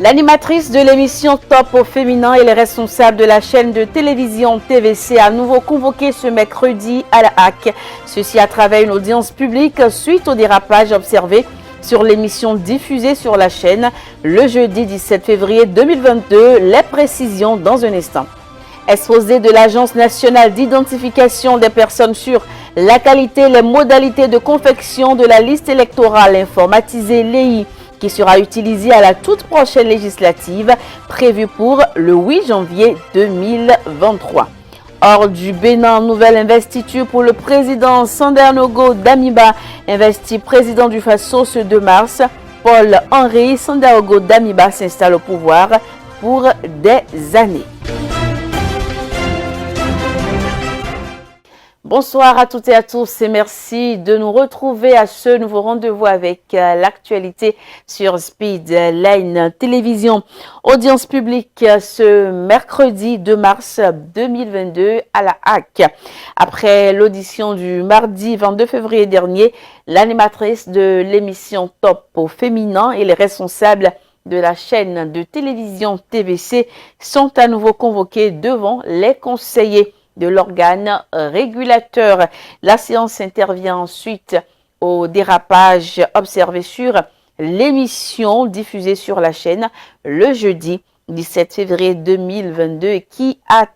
L'animatrice de l'émission Top au féminin et les responsables de la chaîne de télévision TVC a à nouveau convoqué ce mercredi à la HAC. Ceci à travers une audience publique suite au dérapage observé sur l'émission diffusée sur la chaîne le jeudi 17 février 2022. Les précisions dans un instant. Exposé de l'Agence nationale d'identification des personnes sur la qualité et les modalités de confection de la liste électorale informatisée l'EI qui sera utilisée à la toute prochaine législative prévue pour le 8 janvier 2023. Hors du Bénin, nouvelle investiture pour le président Sandaogo Damiba, investi président du Faso ce 2 mars. Paul-Henri Sandaogo Damiba s'installe au pouvoir pour des années. Bonsoir à toutes et à tous et merci de nous retrouver à ce nouveau rendez-vous avec l'actualité sur Speedline Télévision. Audience publique ce mercredi 2 mars 2022 à la HAC. Après l'audition du mardi 22 février dernier, l'animatrice de l'émission Top au féminin et les responsables de la chaîne de télévision TVC sont à nouveau convoqués devant les conseillers de l'organe régulateur. La séance intervient ensuite au dérapage observé sur l'émission diffusée sur la chaîne le jeudi 17 février 2022 et qui a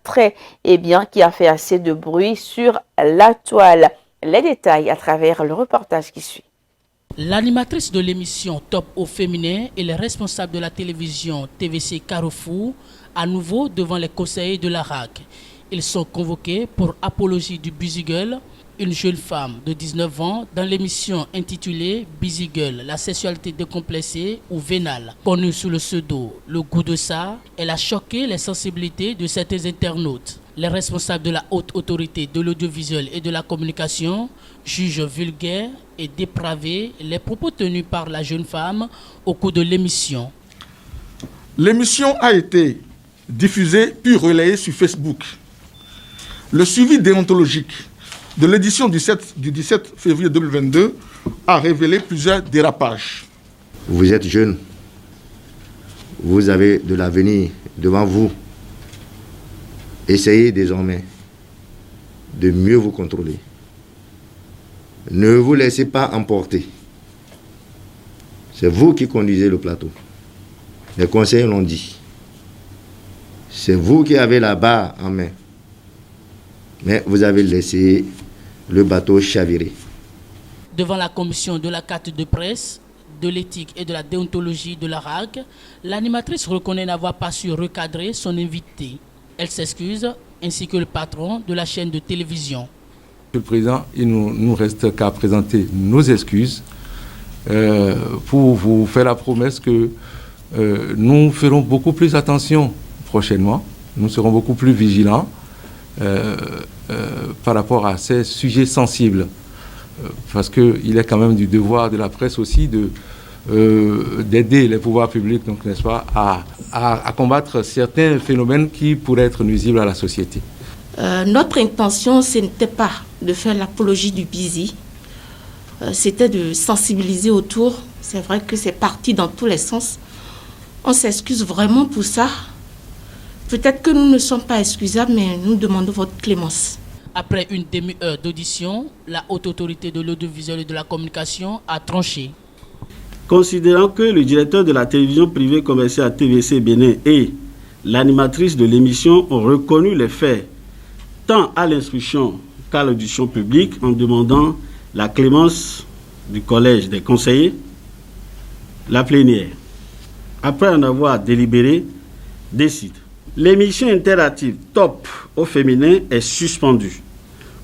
qui a fait assez de bruit sur la toile. Les détails à travers le reportage qui suit. L'animatrice de l'émission Top au féminin et les responsables de la télévision TVC Carrefour à nouveau devant les conseillers de la RAC. Ils sont convoqués pour apologie du Busy Girl, une jeune femme de 19 ans, dans l'émission intitulée Busy Girl, la sexualité décomplexée ou vénale. Connue sous le pseudo Le Goût de ça, elle a choqué les sensibilités de certains internautes. Les responsables de la haute autorité de l'audiovisuel et de la communication jugent vulgaires et dépravés les propos tenus par la jeune femme au cours de l'émission. L'émission a été diffusée puis relayée sur Facebook. Le suivi déontologique de l'édition du 17 février 2022 a révélé plusieurs dérapages. Vous êtes jeune, vous avez de l'avenir devant vous. Essayez désormais de mieux vous contrôler. Ne vous laissez pas emporter. C'est vous qui conduisez le plateau. Les conseillers l'ont dit. C'est vous qui avez la barre en main. Mais vous avez laissé le bateau chavirer. Devant la commission de la carte de presse, de l'éthique et de la déontologie de la RAC, l'animatrice reconnaît n'avoir pas su recadrer son invité. Elle s'excuse, ainsi que le patron de la chaîne de télévision. Monsieur le Président, il nous reste qu'à présenter nos excuses pour vous faire la promesse que nous ferons beaucoup plus attention prochainement. Nous serons beaucoup plus vigilants par rapport à ces sujets sensibles. Parce qu'il est quand même du devoir de la presse aussi d'aider les pouvoirs publics, donc, n'est-ce pas, à combattre certains phénomènes qui pourraient être nuisibles à la société. Notre intention, ce n'était pas de faire l'apologie du busy, c'était de sensibiliser autour. C'est vrai que c'est parti dans tous les sens. On s'excuse vraiment pour ça. Peut-être que nous ne sommes pas excusables, mais nous demandons votre clémence. Après une demi-heure d'audition, la haute autorité de l'audiovisuel et de la communication a tranché. Considérant que le directeur de la télévision privée commerciale TVC Bénin et l'animatrice de l'émission ont reconnu les faits, tant à l'instruction qu'à l'audition publique, en demandant la clémence du collège des conseillers, la plénière, après en avoir délibéré, décide. L'émission interactive Top au féminin est suspendue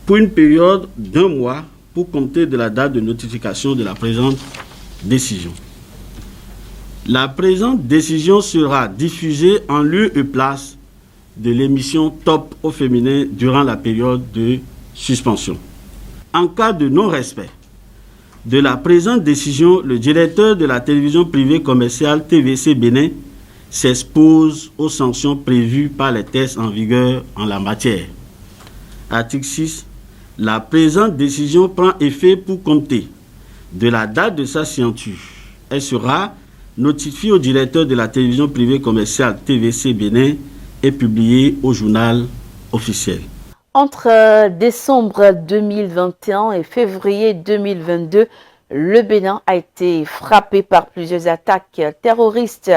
pour une période d'1 mois pour compter de la date de notification de la présente décision. La présente décision sera diffusée en lieu et place de l'émission Top au féminin durant la période de suspension. En cas de non-respect de la présente décision, le directeur de la télévision privée commerciale TVC Bénin s'expose aux sanctions prévues par les textes en vigueur en la matière. Article 6. La présente décision prend effet pour compter de la date de sa signature. Elle sera notifié au directeur de la télévision privée commerciale TVC Bénin et publié au journal officiel. Entre décembre 2021 et février 2022, le Bénin a été frappé par plusieurs attaques terroristes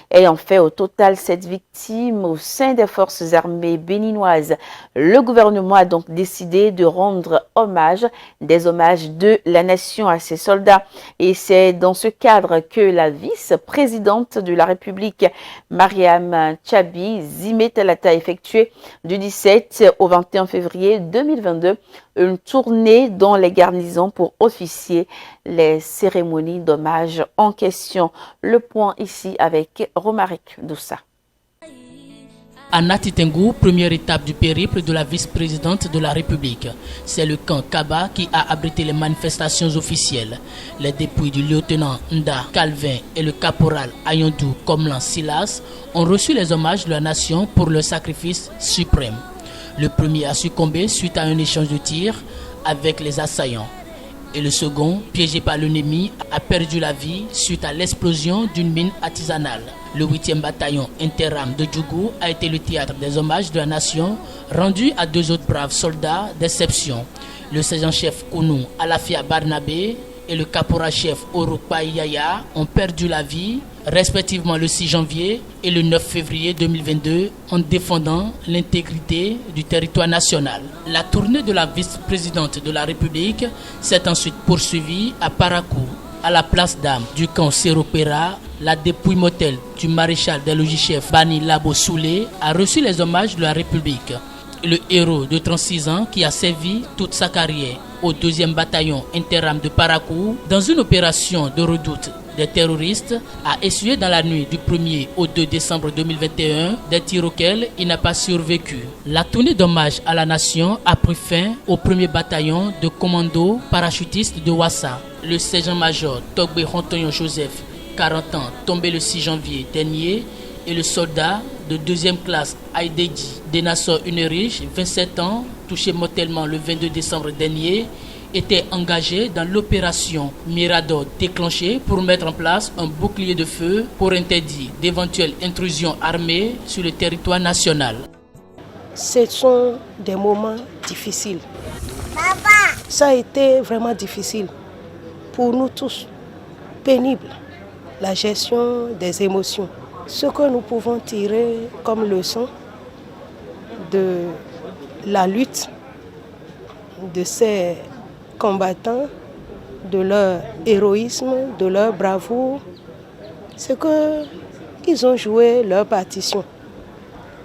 ayant fait au total 7 victimes au sein des forces armées béninoises. Le gouvernement a donc décidé de rendre des hommages de la nation à ses soldats. Et c'est dans ce cadre que la vice-présidente de la République, Mariam Tchabi Zimetalata, a effectué du 17 au 21 février 2022 une tournée dans les garnisons pour officier les cérémonies d'hommage en question. Le point ici avec Romaric Doussa. À Natitengu, première étape du périple de la vice-présidente de la République. C'est le camp Kaba qui a abrité les manifestations officielles. Les dépouilles du lieutenant Nda Calvin et le caporal Ayondou Komlan Silas ont reçu les hommages de la nation pour leur sacrifice suprême. Le premier a succombé suite à un échange de tirs avec les assaillants. Et le second, piégé par l'ennemi, a perdu la vie suite à l'explosion d'une mine artisanale. Le 8e bataillon Interam de Djougou a été le théâtre des hommages de la nation rendus à 2 autres braves soldats d'exception. Le sergent-chef Kounou Alafia Barnabé et le caporal-chef Orukpa Yaya ont perdu la vie, respectivement le 6 janvier et le 9 février 2022, en défendant l'intégrité du territoire national. La tournée de la vice-présidente de la République s'est ensuite poursuivie à Parakou. À la place d'âme du camp Séropéra, la dépouille mortelle du maréchal des logis-chefs Bani Labo Soulé a reçu les hommages de la République. Le héros de 36 ans qui a servi toute sa carrière au 2e bataillon Interam de Parakou dans une opération de redoute des terroristes a essuyé dans la nuit du 1er au 2 décembre 2021 des tirs auxquels il n'a pas survécu. La tournée d'hommage à la nation a pris fin au 1er bataillon de commando parachutiste de Ouassa. Le sergent-major Togbe Hontonyon Joseph, 40 ans, tombé le 6 janvier dernier, et le soldat de 2e classe Aïdedi Denassor Unerich, 27 ans, touché mortellement le 22 décembre dernier, était engagé dans l'opération Mirador déclenchée pour mettre en place un bouclier de feu pour interdire d'éventuelles intrusions armées sur le territoire national. Ce sont des moments difficiles. Ça a été vraiment difficile pour nous tous, pénible, la gestion des émotions. Ce que nous pouvons tirer comme leçon de la lutte de ces combattants, de leur héroïsme, de leur bravoure, c'est qu'ils ont joué leur partition.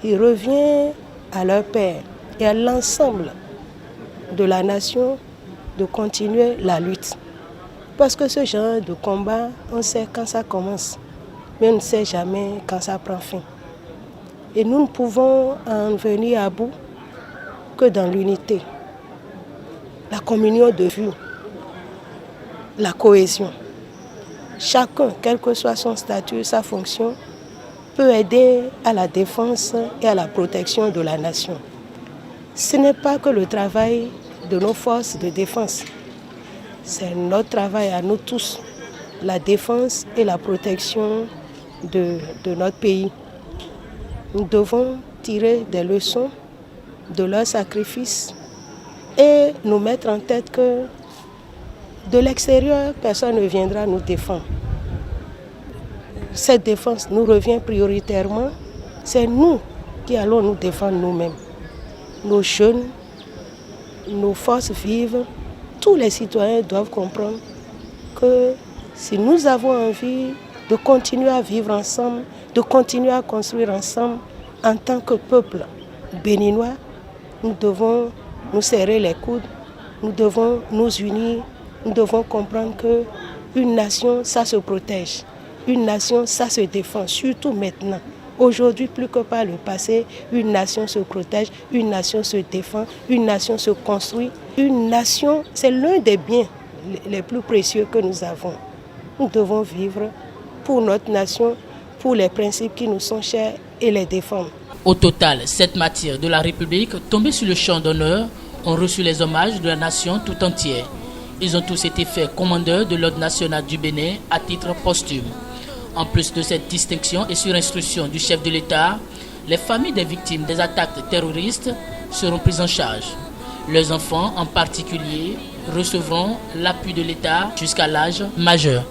Il revient à leur père et à l'ensemble de la nation de continuer la lutte. Parce que ce genre de combat, on sait quand ça commence, mais on ne sait jamais quand ça prend fin. Et nous ne pouvons en venir à bout que dans l'unité, la communion de vue, la cohésion. Chacun, quel que soit son statut, sa fonction, peut aider à la défense et à la protection de la nation. Ce n'est pas que le travail de nos forces de défense, c'est notre travail à nous tous, la défense et la protection de notre pays. Nous devons tirer des leçons de leur sacrifice et nous mettre en tête que de l'extérieur, personne ne viendra nous défendre. Cette défense nous revient prioritairement. C'est nous qui allons nous défendre nous-mêmes. Nos jeunes, nos forces vives, tous les citoyens doivent comprendre que si nous avons envie de continuer à vivre ensemble, de continuer à construire ensemble en tant que peuple béninois, nous devons nous serrer les coudes, nous devons nous unir, nous devons comprendre qu'une nation, ça se protège, une nation, ça se défend, surtout maintenant. Aujourd'hui, plus que par le passé, une nation se protège, une nation se défend, une nation se construit. Une nation, c'est l'un des biens les plus précieux que nous avons. Nous devons vivre pour notre nation, pour les principes qui nous sont chers et les défendre. Au total, 7 martyrs de la République tombés sur le champ d'honneur ont reçu les hommages de la nation tout entière. Ils ont tous été faits commandeurs de l'ordre national du Bénin à titre posthume. En plus de cette distinction et sur instruction du chef de l'État, les familles des victimes des attaques terroristes seront prises en charge. Leurs enfants en particulier recevront l'appui de l'État jusqu'à l'âge majeur.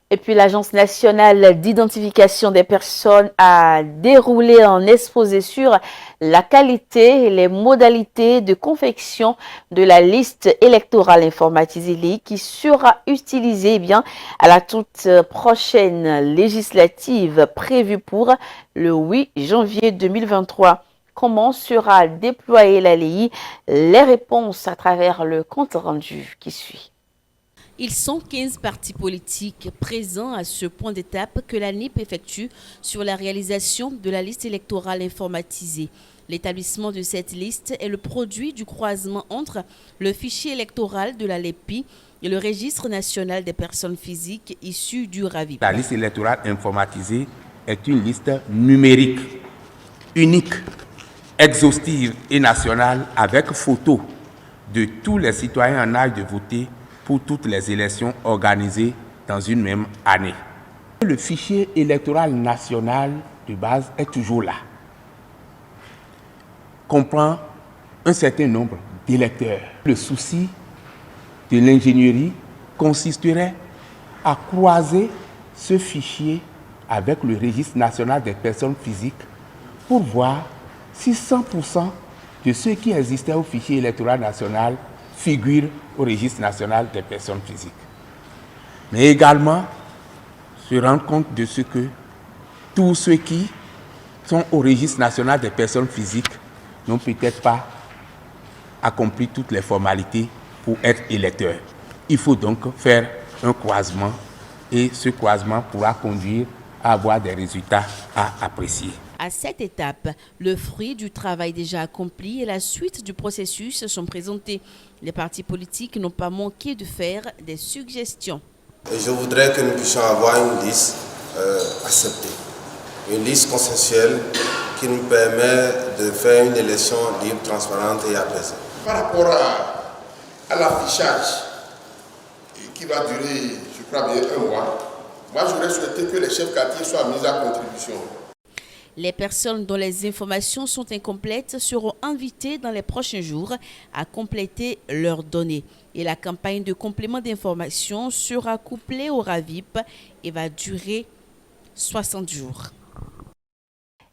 Et puis l'Agence nationale d'identification des personnes a déroulé un exposé sur la qualité et les modalités de confection de la liste électorale informatisée qui sera utilisée à la toute prochaine législative prévue pour le 8 janvier 2023. Comment sera déployée la LEI? Les réponses à travers le compte rendu qui suit. Ils sont 15 partis politiques présents à ce point d'étape que la NIP effectue sur la réalisation de la liste électorale informatisée. L'établissement de cette liste est le produit du croisement entre le fichier électoral de la LEPI et le registre national des personnes physiques issues du RAVIP. La liste électorale informatisée est une liste numérique, unique, exhaustive et nationale avec photo de tous les citoyens en âge de voter pour toutes les élections organisées dans une même année. Le fichier électoral national de base est toujours là. Comprend un certain nombre d'électeurs. Le souci de l'ingénierie consisterait à croiser ce fichier avec le registre national des personnes physiques pour voir si 100% de ceux qui existaient au fichier électoral national figurent au registre national des personnes physiques. Mais également, se rendre compte de ce que tous ceux qui sont au registre national des personnes physiques n'ont peut-être pas accompli toutes les formalités pour être électeurs. Il faut donc faire un croisement et ce croisement pourra conduire à avoir des résultats à apprécier. À cette étape, le fruit du travail déjà accompli et la suite du processus sont présentés. Les partis politiques n'ont pas manqué de faire des suggestions. Je voudrais que nous puissions avoir une liste acceptée, une liste consensuelle qui nous permet de faire une élection libre, transparente et apaisée. Par rapport à l'affichage qui va durer, je crois bien, 1 mois, moi j'aurais souhaité que les chefs quartiers soient mis à contribution. Les personnes dont les informations sont incomplètes seront invitées dans les prochains jours à compléter leurs données. Et la campagne de complément d'information sera couplée au RAVIP et va durer 60 jours.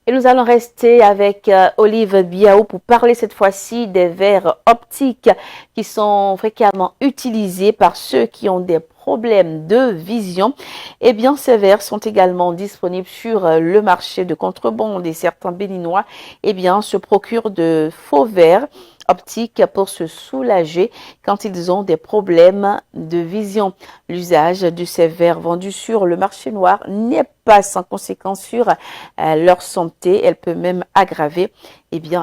Et nous allons rester avec Olive Biaou pour parler cette fois-ci des verres optiques qui sont fréquemment utilisés par ceux qui ont des problèmes de vision. Eh bien, ces verres sont également disponibles sur le marché de contrebande et certains Béninois, se procurent de faux verres optiques pour se soulager quand ils ont des problèmes de vision. L'usage de ces verres vendus sur le marché noir n'est pas sans conséquence sur leur santé. Elle peut même aggraver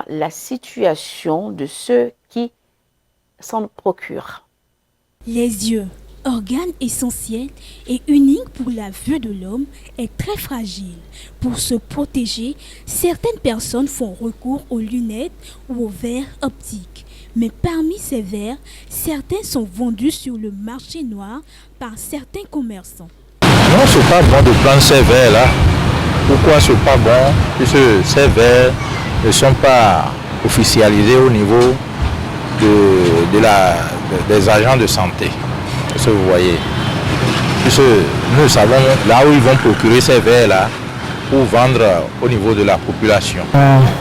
la situation de ceux qui s'en procurent. Les yeux, organe essentiel et unique pour la vue de l'homme, est très fragile. Pour se protéger, certaines personnes font recours aux lunettes ou aux verres optiques. Mais parmi ces verres, certains sont vendus sur le marché noir par certains commerçants. Non, c'est pas bon de prendre ces verres-là. Pourquoi c'est pas bon? Puisque ces verres ne sont pas officialisés au niveau des agents de santé. Ce que vous voyez. Puisque nous savons là où ils vont procurer ces verres-là pour vendre au niveau de la population.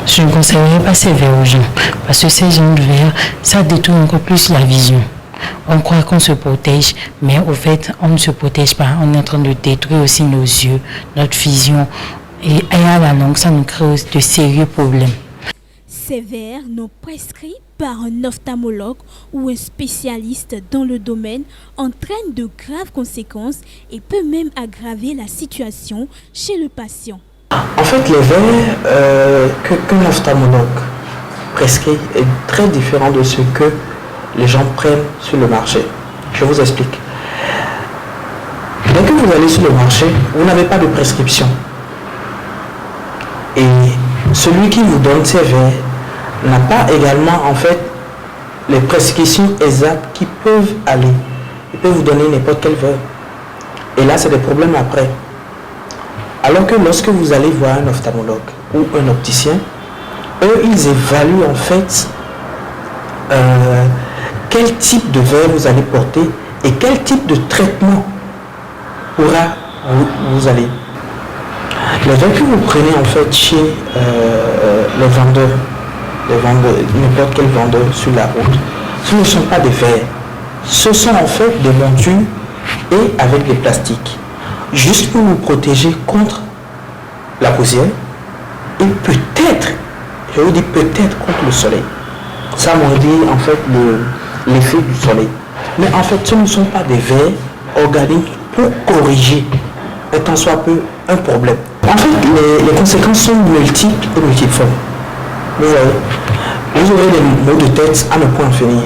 Je ne conseillerais pas ces verres aux gens, parce que ces gens de verres, ça détourne encore plus la vision. On croit qu'on se protège, mais au fait, on ne se protège pas. On est en train de détruire aussi nos yeux, notre vision. Et à la longue, ça nous crée de sérieux problèmes. Ces verres non prescrits par un ophtalmologue ou un spécialiste dans le domaine entraînent de graves conséquences et peut même aggraver la situation chez le patient. En fait, les verres qu'un ophtalmologue prescrit est très différent de ce que les gens prennent sur le marché. Je vous explique. Dès que vous allez sur le marché, vous n'avez pas de prescription. Et celui qui vous donne ces verres n'a pas également en fait les prescriptions exactes qui peuvent aller ils peuvent vous donner n'importe quel verre. Et là, c'est des problèmes après. Alors que lorsque vous allez voir un ophtalmologue ou un opticien, eux, ils évaluent en fait quel type de verre vous allez porter et quel type de traitement pourra vous aller. Les verres que vous prenez en fait chez les vendeurs, n'importe quel vendeur sur la route, ce ne sont pas des verres. Ce sont en fait des montures et avec des plastiques. Juste pour vous protéger contre la poussière et peut-être, je vous dis peut-être contre le soleil. Ça m'en dit en fait l'effet du soleil. Mais en fait, ce ne sont pas des verres organiques pour corriger, étant soit peu, un problème. En fait, les conséquences sont multiples et multiformes. Vous aurez des maux de tête à ne point en finir.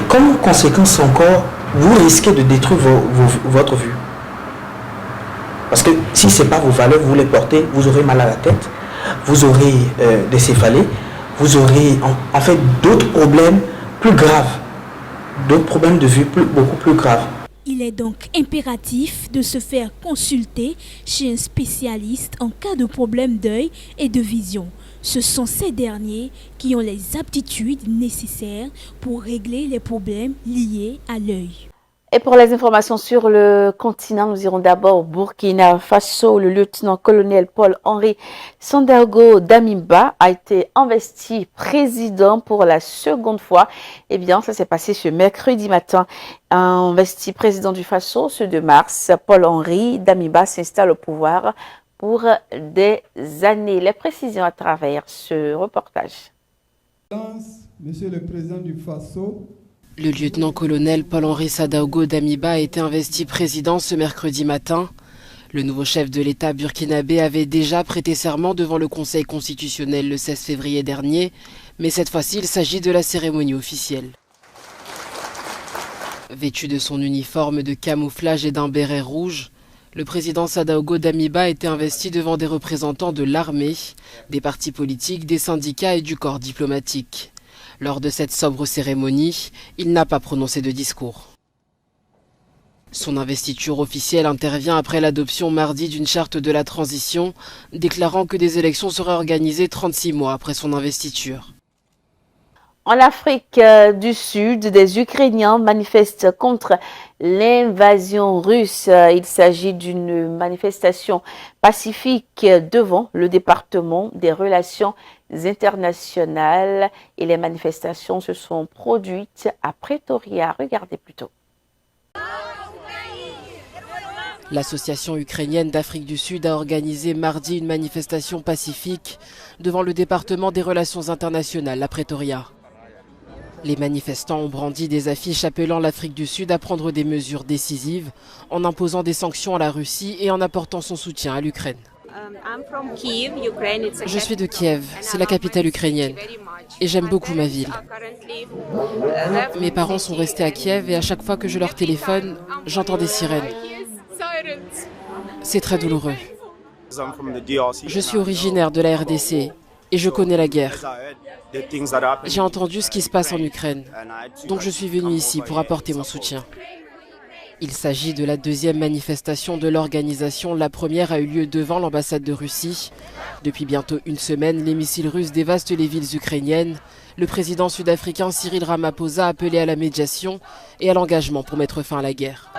Comme conséquence encore, vous risquez de détruire votre vue. Parce que si ce n'est pas vos valeurs, vous les portez, vous aurez mal à la tête, vous aurez des céphalées, vous aurez en fait d'autres problèmes plus graves, d'autres problèmes de vue beaucoup plus graves. Il est donc impératif de se faire consulter chez un spécialiste en cas de problème d'œil et de vision. Ce sont ces derniers qui ont les aptitudes nécessaires pour régler les problèmes liés à l'œil. Et pour les informations sur le continent, nous irons d'abord au Burkina Faso. Le lieutenant-colonel Paul-Henri Sandaogo Damiba a été investi président pour la seconde fois. Eh bien, ça s'est passé ce mercredi matin. Investi président du Faso ce 2 mars, Paul-Henri Damiba s'installe au pouvoir pour des années. Les précisions à travers ce reportage. Monsieur le président du Faso, le lieutenant-colonel Paul-Henri Sandaogo Damiba a été investi président ce mercredi matin. Le nouveau chef de l'État burkinabé avait déjà prêté serment devant le Conseil constitutionnel le 16 février dernier, mais cette fois-ci il s'agit de la cérémonie officielle. Vêtu de son uniforme de camouflage et d'un béret rouge, le président Sandaogo Damiba a été investi devant des représentants de l'armée, des partis politiques, des syndicats et du corps diplomatique. Lors de cette sobre cérémonie, il n'a pas prononcé de discours. Son investiture officielle intervient après l'adoption mardi d'une charte de la transition, déclarant que des élections seraient organisées 36 mois après son investiture. En Afrique du Sud, des Ukrainiens manifestent contre l'invasion russe. Il s'agit d'une manifestation pacifique devant le département des relations internationales et les manifestations se sont produites à Pretoria. Regardez plutôt. L'association ukrainienne d'Afrique du Sud a organisé mardi une manifestation pacifique devant le département des relations internationales à Pretoria. Les manifestants ont brandi des affiches appelant l'Afrique du Sud à prendre des mesures décisives en imposant des sanctions à la Russie et en apportant son soutien à l'Ukraine. Je suis de Kiev, c'est la capitale ukrainienne, et j'aime beaucoup ma ville. Mes parents sont restés à Kiev et à chaque fois que je leur téléphone, j'entends des sirènes. C'est très douloureux. Je suis originaire de la RDC et je connais la guerre. J'ai entendu ce qui se passe en Ukraine, donc je suis venu ici pour apporter mon soutien. Il s'agit de la deuxième manifestation de l'organisation. La première a eu lieu devant l'ambassade de Russie. Depuis bientôt une semaine, les missiles russes dévastent les villes ukrainiennes. Le président sud-africain Cyril Ramaphosa a appelé à la médiation et à l'engagement pour mettre fin à la guerre.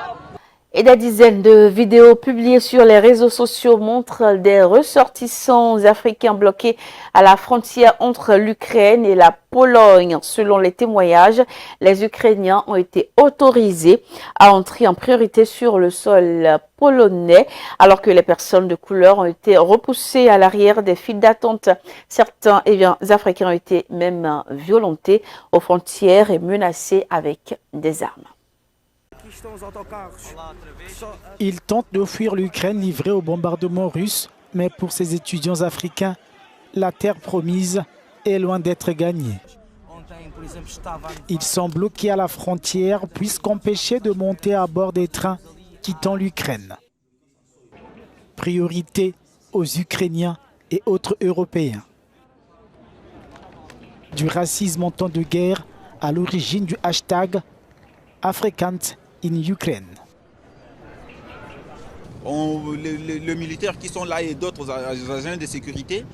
Et des dizaines de vidéos publiées sur les réseaux sociaux montrent des ressortissants africains bloqués à la frontière entre l'Ukraine et la Pologne. Selon les témoignages, les Ukrainiens ont été autorisés à entrer en priorité sur le sol polonais, alors que les personnes de couleur ont été repoussées à l'arrière des files d'attente. Certains Africains ont été même violentés aux frontières et menacés avec des armes. Ils tentent de fuir l'Ukraine livrée au bombardement russe, mais pour ces étudiants africains, la terre promise est loin d'être gagnée. Ils sont bloqués à la frontière puisqu'empêchés de monter à bord des trains quittant l'Ukraine. Priorité aux Ukrainiens et autres Européens. Du racisme en temps de guerre à l'origine du hashtag Afrikaans in Ukraine. Les militaires qui sont là et d'autres agents de sécurité,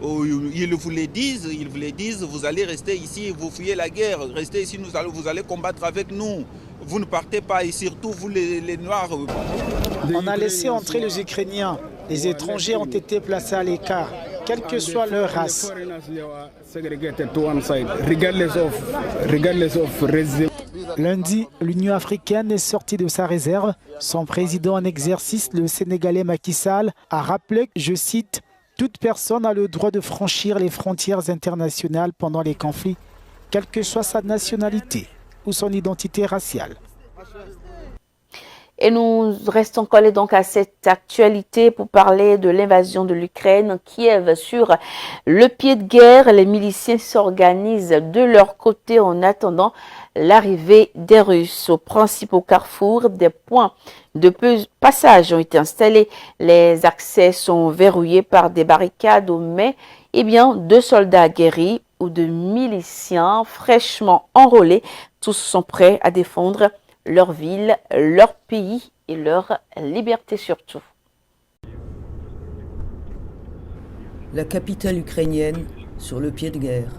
ils vous les disent, vous allez rester ici, vous fuyez la guerre, restez ici, vous allez combattre avec nous. Vous ne partez pas, et surtout vous les Noirs. On a laissé entrer les Ukrainiens. Les étrangers ont été placés à l'écart, quelle que soit leur race. Lundi, l'Union africaine est sortie de sa réserve. Son président en exercice, le Sénégalais Macky Sall, a rappelé, je cite, « Toute personne a le droit de franchir les frontières internationales pendant les conflits, quelle que soit sa nationalité ou son identité raciale. » Et nous restons collés donc à cette actualité pour parler de l'invasion de l'Ukraine. Kiev sur le pied de guerre, les miliciens s'organisent de leur côté en attendant l'arrivée des Russes. Aux principaux carrefours, des points de passage ont été installés. Les accès sont verrouillés par des barricades, mais de soldats aguerris ou de miliciens fraîchement enrôlés. Tous sont prêts à défendre leur ville, leur pays et leur liberté surtout. La capitale ukrainienne sur le pied de guerre.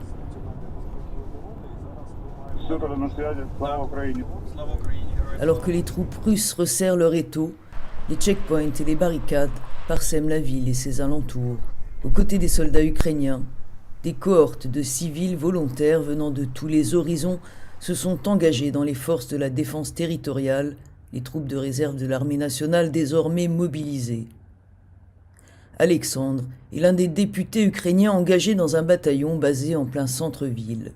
Alors que les troupes russes resserrent leur étau, les checkpoints et les barricades parsèment la ville et ses alentours. Aux côtés des soldats ukrainiens, des cohortes de civils volontaires venant de tous les horizons se sont engagés dans les forces de la défense territoriale, les troupes de réserve de l'armée nationale désormais mobilisées. Alexandre est l'un des députés ukrainiens engagés dans un bataillon basé en plein centre-ville.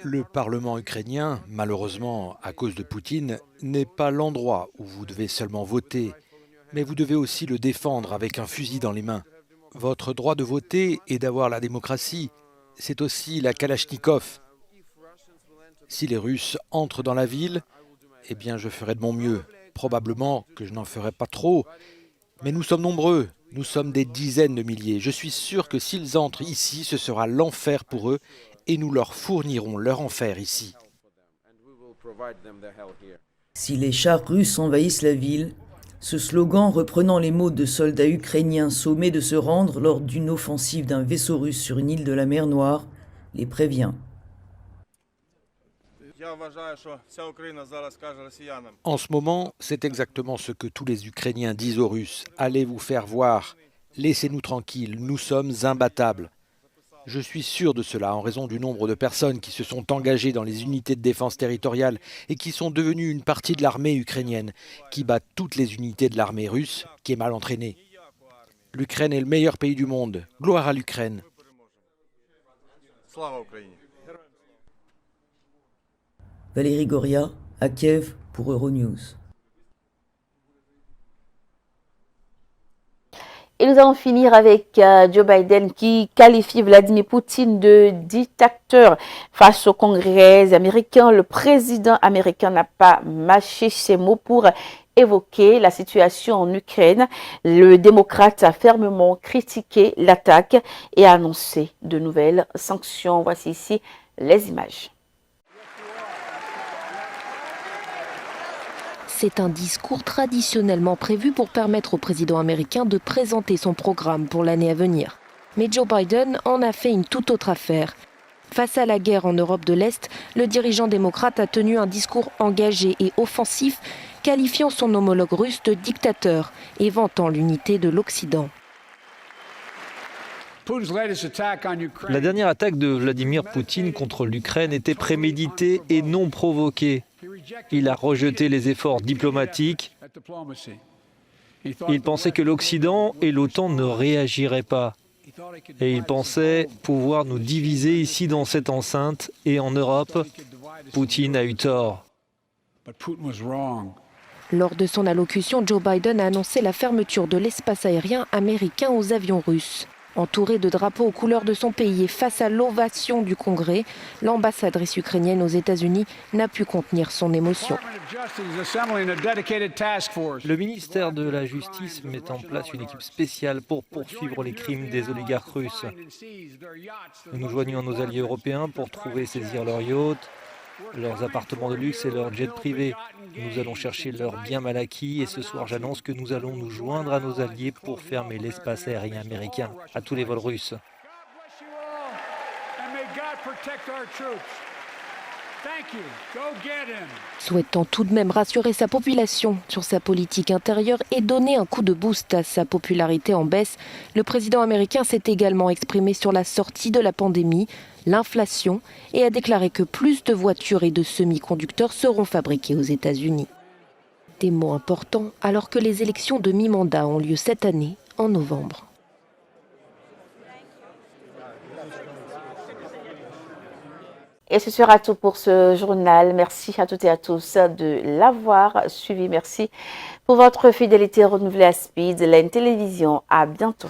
Le Parlement ukrainien, malheureusement à cause de Poutine, n'est pas l'endroit où vous devez seulement voter, mais vous devez aussi le défendre avec un fusil dans les mains. Votre droit de voter et d'avoir la démocratie, c'est aussi la Kalachnikov. Si les Russes entrent dans la ville, je ferai de mon mieux. Probablement que je n'en ferai pas trop, mais nous sommes nombreux, nous sommes des dizaines de milliers. Je suis sûr que s'ils entrent ici, ce sera l'enfer pour eux et nous leur fournirons leur enfer ici. Si les chars russes envahissent la ville, ce slogan reprenant les mots de soldats ukrainiens sommés de se rendre lors d'une offensive d'un vaisseau russe sur une île de la mer Noire les prévient. En ce moment, c'est exactement ce que tous les Ukrainiens disent aux Russes. Allez vous faire voir, laissez-nous tranquilles, nous sommes imbattables. Je suis sûr de cela en raison du nombre de personnes qui se sont engagées dans les unités de défense territoriale et qui sont devenues une partie de l'armée ukrainienne, qui bat toutes les unités de l'armée russe, qui est mal entraînée. L'Ukraine est le meilleur pays du monde. Gloire à l'Ukraine. Valérie Goria, à Kiev, pour Euronews. Et nous allons finir avec Joe Biden qui qualifie Vladimir Poutine de dictateur face au Congrès américain. Le président américain n'a pas mâché ses mots pour évoquer la situation en Ukraine. Le démocrate a fermement critiqué l'attaque et a annoncé de nouvelles sanctions. Voici ici les images. C'est un discours traditionnellement prévu pour permettre au président américain de présenter son programme pour l'année à venir. Mais Joe Biden en a fait une toute autre affaire. Face à la guerre en Europe de l'Est, le dirigeant démocrate a tenu un discours engagé et offensif, qualifiant son homologue russe de dictateur et vantant l'unité de l'Occident. La dernière attaque de Vladimir Poutine contre l'Ukraine était préméditée et non provoquée. Il a rejeté les efforts diplomatiques. Il pensait que l'Occident et l'OTAN ne réagiraient pas. Et il pensait pouvoir nous diviser ici dans cette enceinte et en Europe. Poutine a eu tort. Lors de son allocution, Joe Biden a annoncé la fermeture de l'espace aérien américain aux avions russes. Entouré de drapeaux aux couleurs de son pays et face à l'ovation du Congrès, l'ambassadrice ukrainienne aux États-Unis n'a pu contenir son émotion. Le ministère de la Justice met en place une équipe spéciale pour poursuivre les crimes des oligarques russes. Nous nous joignons à nos alliés européens pour trouver et saisir leurs yachts. leurs appartements de luxe et leurs jets privés. Nous allons chercher leurs biens mal acquis et ce soir j'annonce que nous allons nous joindre à nos alliés pour fermer l'espace aérien américain à tous les vols russes. Souhaitant tout de même rassurer sa population sur sa politique intérieure et donner un coup de boost à sa popularité en baisse, le président américain s'est également exprimé sur la sortie de la pandémie, l'inflation et a déclaré que plus de voitures et de semi-conducteurs seront fabriqués aux États-Unis. Des mots importants alors que les élections de mi-mandat ont lieu cette année, en novembre. Et ce sera tout pour ce journal. Merci à toutes et à tous de l'avoir suivi. Merci pour votre fidélité renouvelée à Speed, la télévision. À bientôt.